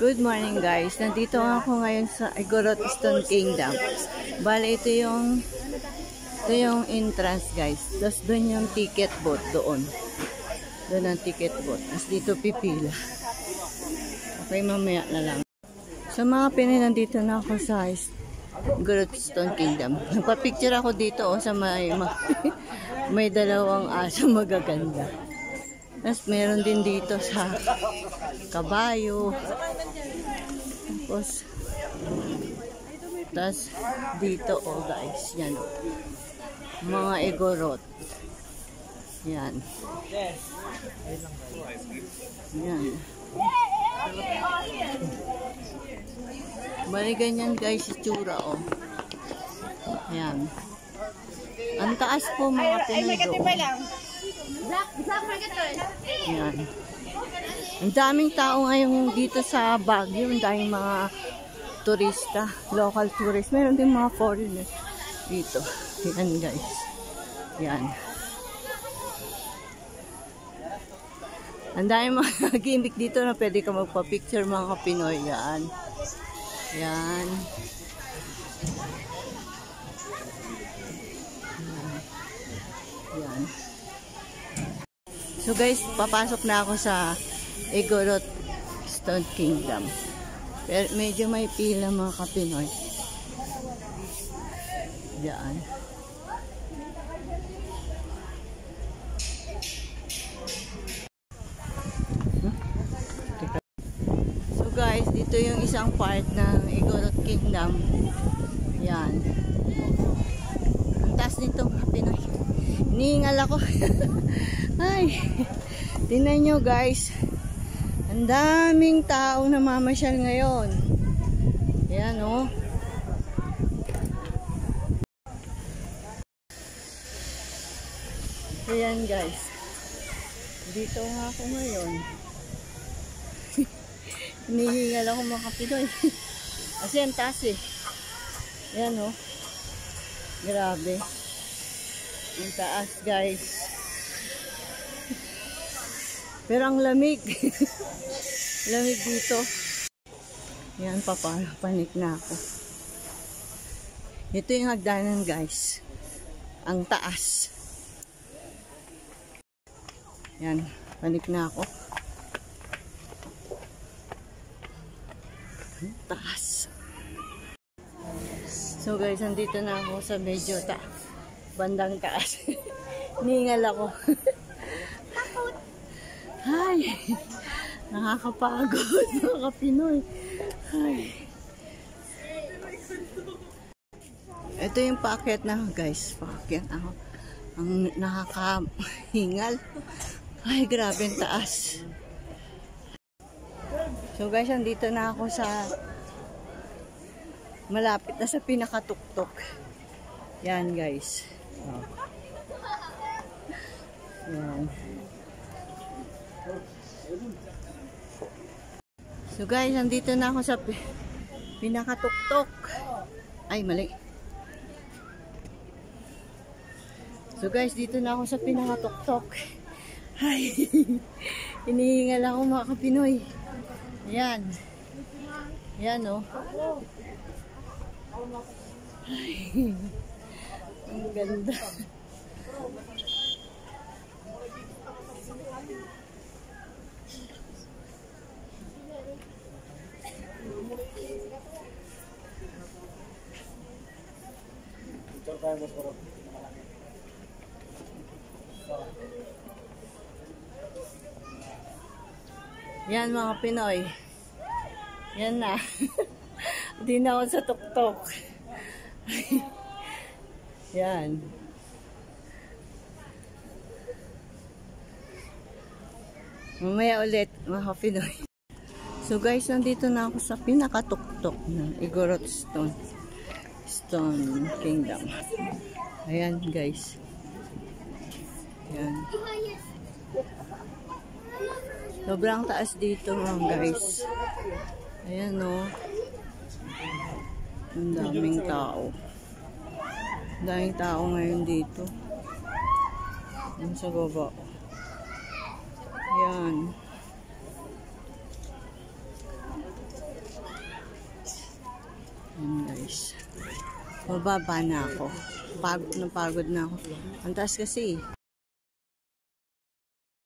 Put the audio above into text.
Good morning guys. Nandito ako ngayon sa Igorot Stone Kingdom. Bale ito yung entrance guys. Tapos doon yung ticket booth doon. Doon ang ticket booth. Tapos dito pipila. Okay, mamaya na lang. Sa mga Pinoy, nandito na ako sa Igorot Stone Kingdom. Nagpa-picture ako dito sa may dalawang aso magaganda. Tapos meron din dito sa kabayo. Tapos dito guys, yan mga Igorot. Yan. Yan. Bali ganyan guys, itsura Yan. Ang taas po mga Pinoy. Yan. Ang daming tao ngayon dito sa Baguio. Ang daming mga turista, local tourists. Meron din mga foreigners dito. Yan guys. Yan. Ang daming mga gimmick dito na pwede ka magpa-picture mga Pinoy. Yan. Yan. Yan. So guys, papasok na ako sa Igorot Stone Kingdom. Pero medyo may pila mga ka-Pinoy. Diyan. So guys, dito yung isang part ng Igorot Kingdom. Yan. Ang taas nito mga Pinoy. Hinihingal ako. Ay, tingnan nyo guys. Ang daming taong namamasyal ngayon. Ayan Ayan guys. Dito nga ako ngayon. Hinihingal ako mga Pinoy. Kasi ang taas Ayan Grabe. Ang taas guys. Pero ang lamig. Lamig dito. Yan, panik na ako. Ito yung hagdanan guys. Ang taas. Yan, panik na ako. Ang taas. So guys, andito na ako sa medyo bandang taas. Ningal ako. Ay, nakakapagod mga Pinoy. Ay. Ito yung paakyat na guys. Paakyat ako. Ang nakakahingal. Ay, grabe ang taas. So guys, andito na ako sa malapit na sa pinakatuktok. Yan guys. Yan. So guys, nandito na ako sa pinakatuktok. Ay, mali. So guys, dito na ako sa pinakatuktok. Ay, hinihingal ako mga ka-Pinoy. Ayan. Ayan Ay, ang ganda. Yan mga Pinoy. Yan na. Hindi na ako sa tuktok. Yan. Mamaya ulit mga Pinoy. So guys, nandito na ako sa pinakatuktok ng Igorot Stone Kingdom. Ayan guys. Ayan. Sobrang taas dito mga guys. Ayan Ang daming tao. Ang daming tao ngayon dito. Ayan sa baba. Ayan. guys. Mababa na ako. Pagod na ako. Ang taas kasi.